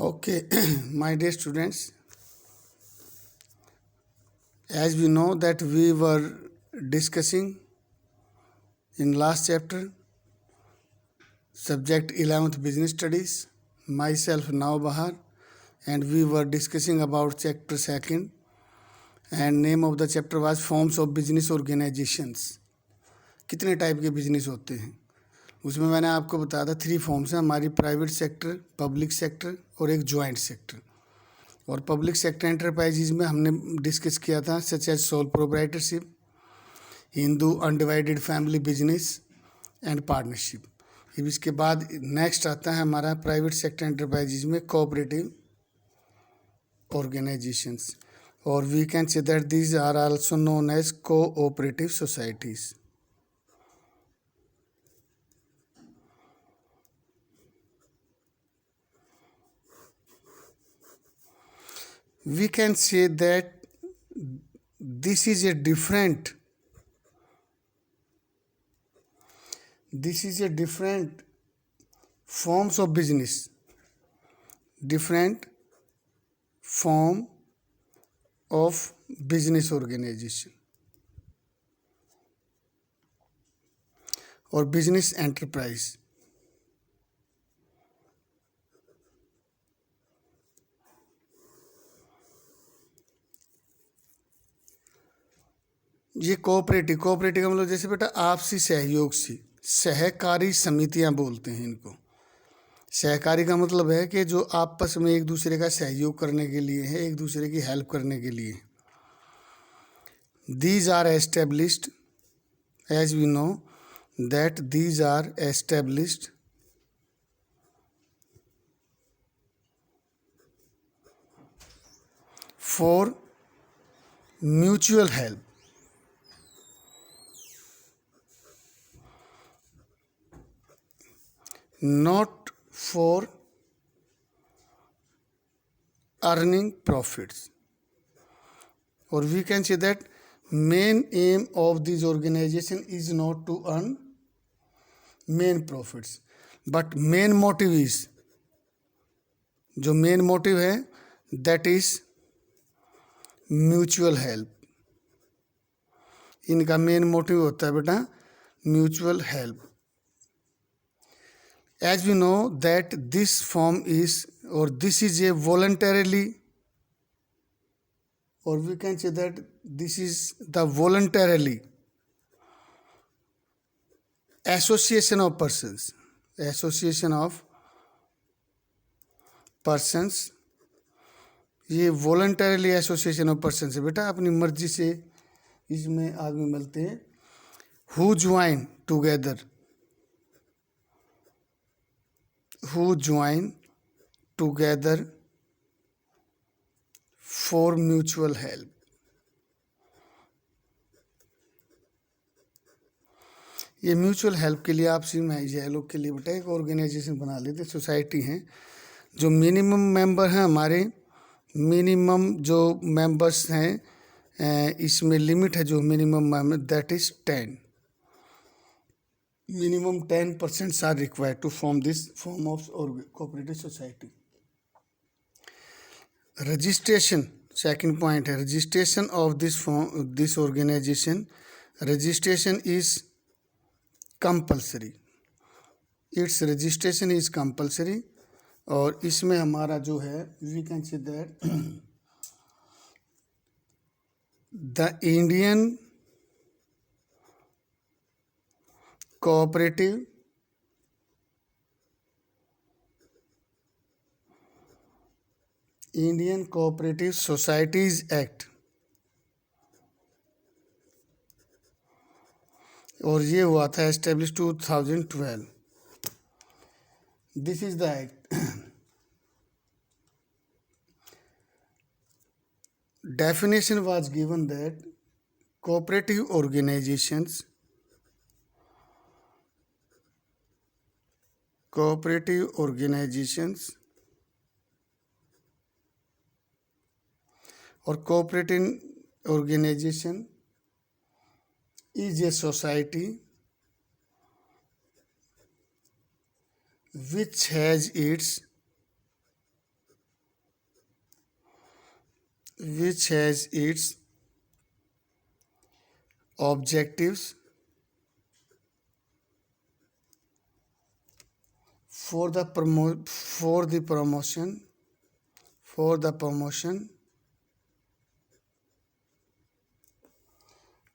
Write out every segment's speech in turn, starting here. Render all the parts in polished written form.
Okay, my dear students, as we know that we were discussing in last chapter, subject 11th business studies, myself Navbahar, and we were discussing about chapter 2nd, and name of the chapter was forms of business organizations. कितने type के business होते हैं उसमें मैंने आपको बताया था 3 forms हैं हमारी प्राइवेट सेक्टर, पब्लिक सेक्टर और एक जॉइंट सेक्टर। और पब्लिक सेक्टर एंटरप्राइजेज में हमने डिस्कस किया था such as sole proprietorship, Hindu undivided family business and partnership. अब इसके बाद नेक्स्ट आता है हमारा प्राइवेट सेक्टर एंटरप्राइजेज में कोऑपरेटिव ऑर्गेनाइजेशंस, और we can say that these are also known as cooperative societies. We can say that this is a different forms of business, different form of business organization or business enterprise. ये cooperative का मतलब जैसे बेटा आपसी सहयोग से, सहकारी समितियां बोलते हैं इनको। सहकारी का मतलब है कि जो आपस में एक दूसरे का सहयोग करने के लिए है, एक दूसरे की हेल्प करने के लिए। These are established, as we know that these are established for mutual help, not for earning profits, or we can say that main aim of this organization is not to earn main profits, but main motive is, जो main motive है that is mutual help। इनका main motive होता है बेटा mutual help. As we know that this form is, or this is a voluntarily, or we can say that this is the voluntarily association of persons, ये voluntarily association of person है बेटा, अपनी मर्जी से इसमें आदमी मिलते हैं। Who join together for mutual help. ये म्यूचुअल हेल्प के लिए आपसी ये लोग के लिए बेटा एक ऑर्गेनाइजेशन बना लेते, सोसाइटी हैं। जो मिनिमम मेंबर हैं हमारे, मिनिमम जो मेंबर्स हैं, इसमें लिमिट है जो minimum member, that is 10। minimum 10% are required to form this form of cooperative society. Registration, second point है registration of this organization. Registration is compulsory, its registration is compulsory। और इसमें हमारा जो है we can say that the Indian Cooperative Societies Act, और ये हुआ था establish 2012। This is the act. Definition was given that cooperative organizations or cooperative organization is a society which has its which has its objectives for the promotion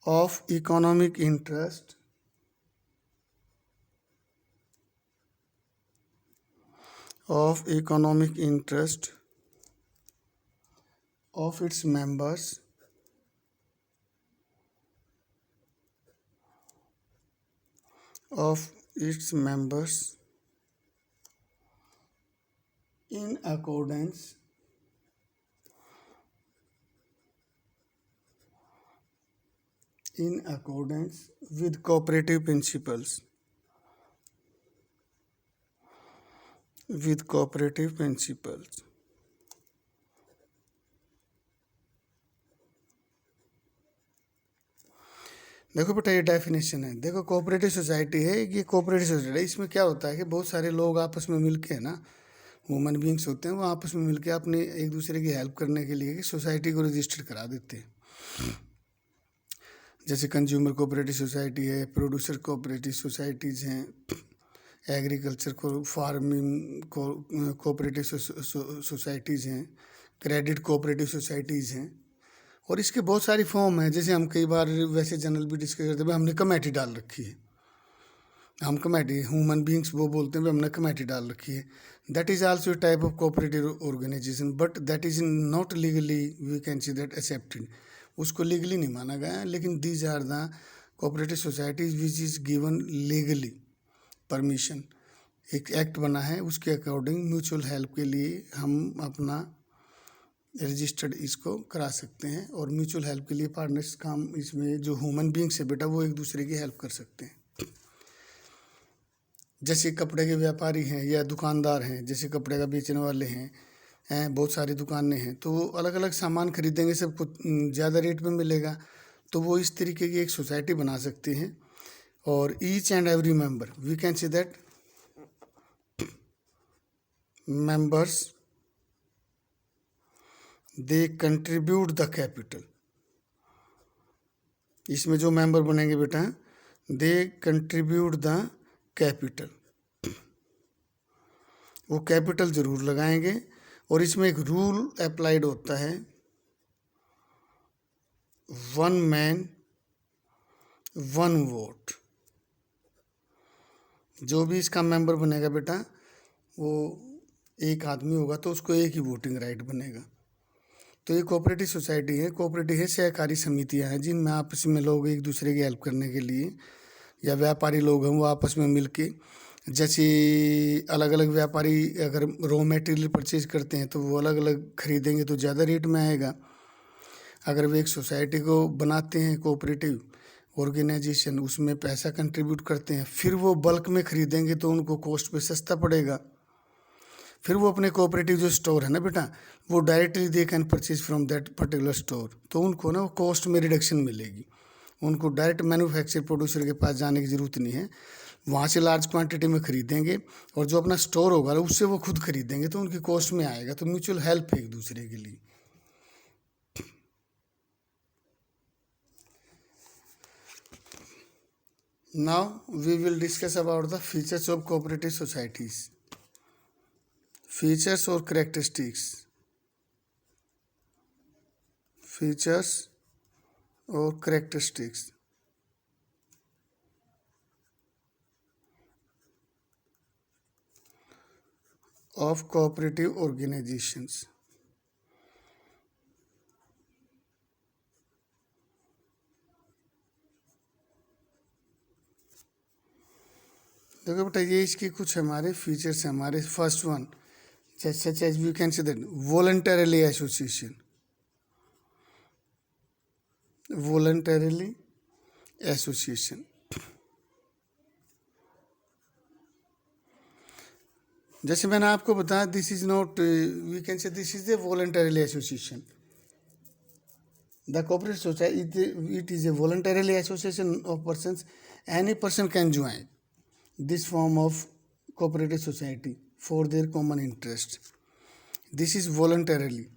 of economic interest of its members in accordance with cooperative principles. देखो बेटा, ये definition है। देखो, cooperative society है, ये cooperative society है। इसमें क्या होता है कि बहुत सारे लोग आपस में मिलके है ना, ह्यूमन बींग्स होते हैं, वो आपस में मिलके अपने एक दूसरे की हेल्प करने के लिए सोसाइटी को रजिस्टर करा देते हैं। जैसे कंज्यूमर कोऑपरेटिव सोसाइटी है, प्रोड्यूसर कोऑपरेटिव सोसाइटीज़ हैं, एग्रीकल्चर को फार्मिंग को कोऑपरेटिव सोसाइटीज़ हैं, क्रेडिट कोऑपरेटिव सोसाइटीज़ हैं, और इसके बहुत सारी फॉर्म हैं। जैसे हम कई बार वैसे जनरल भी डिस्कस करते हैं, हमने कमेटी डाल रखी है, हम कमेटी ह्यूमन बींग्स वो बोलते हैं हमने कमेटी डाल रखी है। That is also a type of cooperative organisation, but that is not legally we can see that accepted. उसको लीगली नहीं माना गया है, लेकिन these are the cooperative societies which is given legally permission. एक एक्ट बना है, उसके अकॉर्डिंग म्यूचुअल हेल्प के लिए हम अपना रजिस्टर्ड इसको करा सकते हैं, और म्यूचुअल हेल्प के लिए पार्टनर्स काम इसमें जो ह्यूमन बींग्स है बेटा, वो एक दूसरे की हेल्प कर सकते हैं। जैसे कपड़े के व्यापारी हैं या दुकानदार हैं, जैसे कपड़े का बेचने वाले हैं, बहुत सारी दुकानें हैं, तो वो अलग अलग सामान खरीदेंगे, सबको ज़्यादा रेट में मिलेगा, तो वो इस तरीके की एक सोसाइटी बना सकते हैं। और each and every member, we can say that members they contribute the capital. इसमें जो मेंबर बनेंगे बेटा, दे कंट्रीब्यूट द कैपिटल, वो कैपिटल जरूर लगाएंगे। और इसमें एक रूल अप्लाइड होता है, 1 मैन 1 वोट। जो भी इसका मेंबर बनेगा बेटा, वो एक आदमी होगा, तो उसको एक ही वोटिंग राइट बनेगा। तो ये कोऑपरेटिव सोसाइटी है। कोऑपरेटिव है सहकारी समितियां हैं, जिनमें आपस में लोग एक दूसरे की हेल्प करने के लिए, या व्यापारी लोग हैं वो आपस में मिलके, जैसे अलग अलग व्यापारी अगर रॉ मटेरियल परचेज करते हैं तो वो अलग अलग खरीदेंगे तो ज़्यादा रेट में आएगा। अगर वो एक सोसाइटी को बनाते हैं कोऑपरेटिव ऑर्गेनाइजेशन, उसमें पैसा कंट्रीब्यूट करते हैं, फिर वो बल्क में खरीदेंगे तो उनको कॉस्ट पे सस्ता पड़ेगा। फिर वो अपने कोऑपरेटिव जो स्टोर है ना बेटा, वो directly they can purchase from that particular store, तो उनको ना कॉस्ट में रिडक्शन मिलेगी। उनको डायरेक्ट मैन्युफैक्चर प्रोड्यूसर के पास जाने की ज़रूरत नहीं है, वहाँ से लार्ज क्वांटिटी में खरीदेंगे, और जो अपना स्टोर होगा उससे वो खुद खरीदेंगे, तो उनकी कॉस्ट में आएगा। तो म्यूचुअल हेल्प है एक दूसरे के लिए। Now we will discuss about the features of cooperative societies. Features or characteristics. Features or characteristics of cooperative organizations. देखो बेटा, ये इसकी कुछ हमारे फीचर्स हैं। हमारे first one, such as we can say that voluntarily association. Voluntarily association, जैसे मैंने आपको बताया, this is not, we can say this is a voluntarily association. The cooperative society, it is a voluntarily association of persons, any person can join this form of cooperative society for their common interest. This is voluntarily.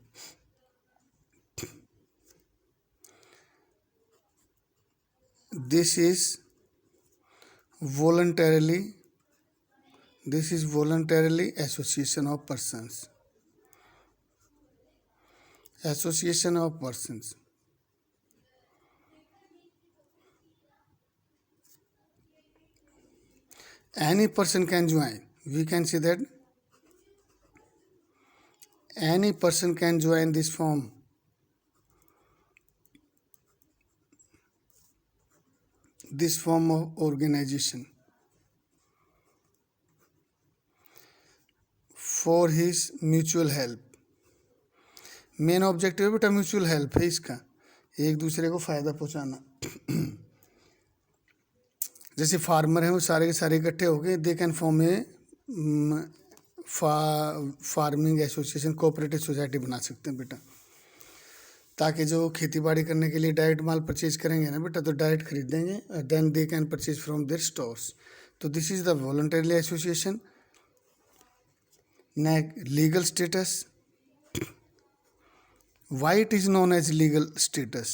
this is voluntarily association of persons. Association of persons. Any person can join. We can see that any person can join this form. This form of organization for his mutual help. Main objective बेटा mutual help है इसका, एक दूसरे को फ़ायदा पहुंचाना। जैसे farmer हैं वो सारे के सारे इकट्ठे हो गए, they can form A farming association, cooperative society बना सकते हैं बेटा, ताकि जो खेती बाड़ी करने के लिए डायरेक्ट माल परचेज करेंगे ना बेटा, तो डायरेक्ट खरीदेंगे, then they can purchase from their stores. तो this is the voluntary association. Next, legal status. Why it is known as legal status?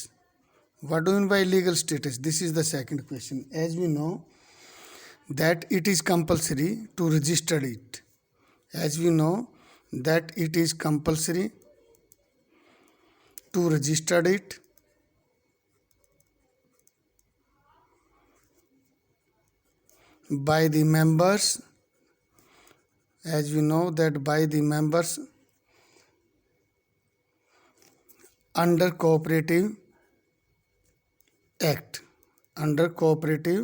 What do you mean by legal status? This is the second question. As we know that it is compulsory to register it. As we know that it is compulsory to register it by the members. As we know that by the members under Cooperative Act, under Cooperative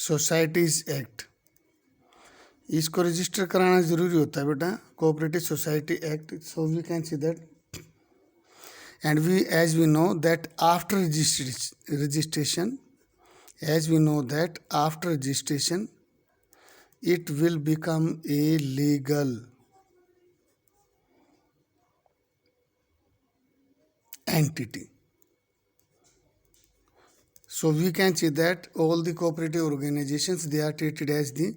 Societies Act, इसको register कराना ज़रूरी होता है बेटा, cooperative society act. So we can see that, and we as we know that after registration, as we know that after registration it will become a legal entity. So we can see that all the cooperative organizations, they are treated as the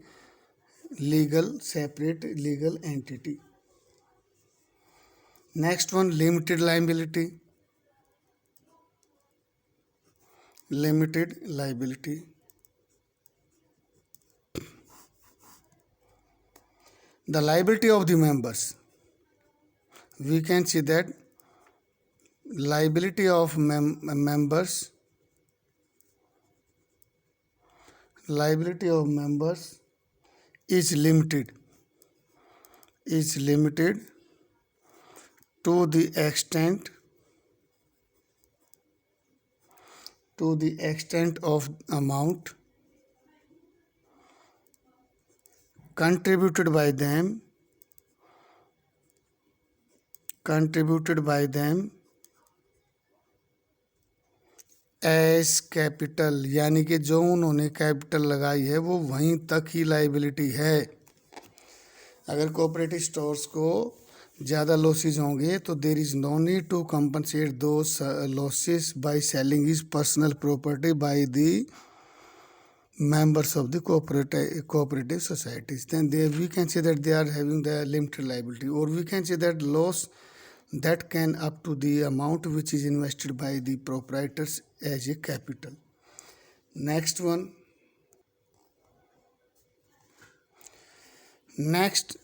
legal, separate legal entity. Next one, limited liability. Limited liability. The liability of the members. We can see that liability of members, liability of members is limited to the extent of amount contributed by them as capital, यानी कि जो उन्होंने capital लगाई है वो वहीं तक ही liability है। अगर कोऑपरेटिव स्टोर्स को ज़्यादा लॉसेज होंगे तो there is no need to compensate those losses by selling his personal property by the members of the cooperative societies. Then we can say that they are having the limited liability, or we can say that loss that can up to the amount which is invested by the proprietors as a capital. Next one. Next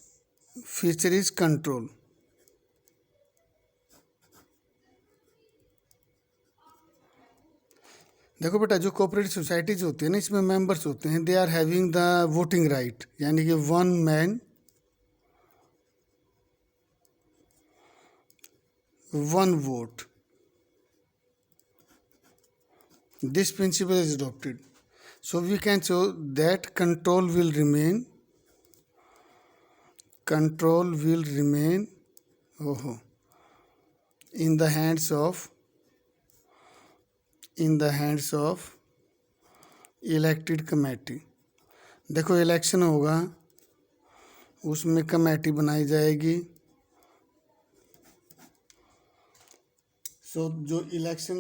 feature is control. देखो बेटा, जो cooperative societies होती है ना, इसमें members होते हैं, they are having the voting right, यानी कि one man one vote. This principle is adopted, so we can show that control will remain in the hands of elected committee. देखो election होगा, उसमें कमेटी बनाई जाएगी। सो जो इलेक्शन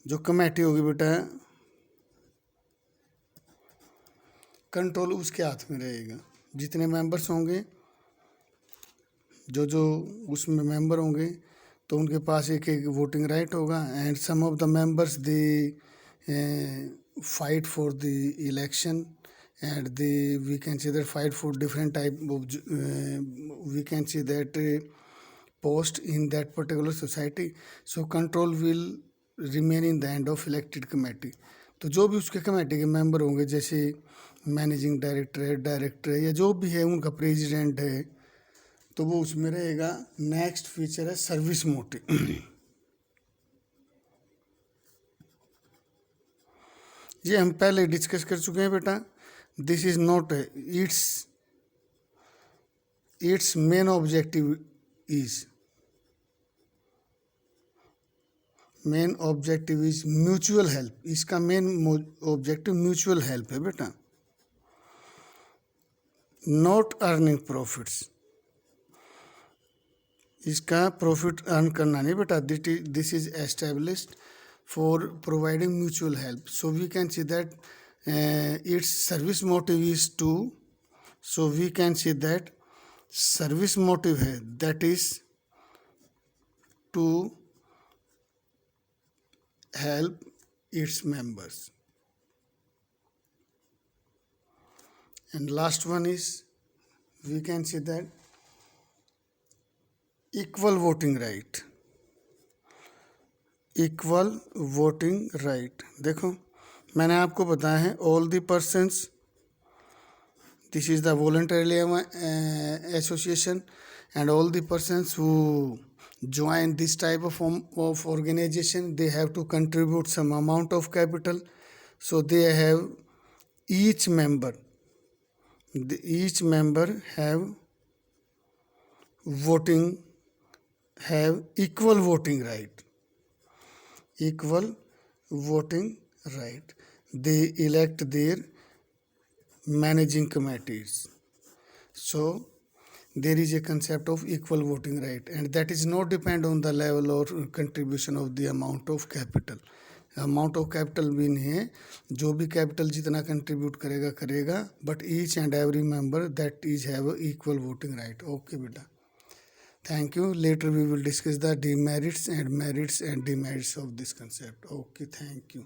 जो committee होगी बेटा, कंट्रोल उसके हाथ में रहेगा। जितने मेंबर्स होंगे, जो उसमें मेंबर होंगे, तो उनके पास एक एक वोटिंग राइट होगा. And some of the members they fight for the election, and they, we can say that, fight for different type of we can say that post in that particular society. So control will remain in the hand of elected committee. तो जो भी उसके committee के member होंगे, जैसे managing director है, director है, या जो भी है, उनका प्रेसिडेंट है, तो वो उसमें रहेगा. नेक्स्ट फीचर है सर्विस मोटिव. ये हम पहले डिस्कस कर चुके हैं बेटा. This is not it's main objective is mutual help. इसका मेन ऑब्जेक्टिव म्यूचुअल हेल्प है बेटा, नॉट अर्निंग प्रॉफिट्स. इसका प्रॉफिट अर्न करना नहीं बेटा. This is established for providing mutual help. So we can see that its service motive is to, so we can see that service motive है, that is to help its members. And last one is, we can see that equal voting right. Equal voting right. देखो मैंने आपको बताया है, all the persons, this is the voluntarily association, and all the persons who join this type of organization, they have to contribute some amount of capital. So they have each member have equal voting right. They elect their managing committees. So there is a concept of equal voting right, and that is not depend on the level or contribution of the amount of capital. Amount of capital भी नहीं है, जो भी capital जितना contribute करेगा, but each and every member that is have equal voting right. Okay बेटा, thank you. Later we will discuss the demerits and merits and demerits of this concept. Okay, thank you.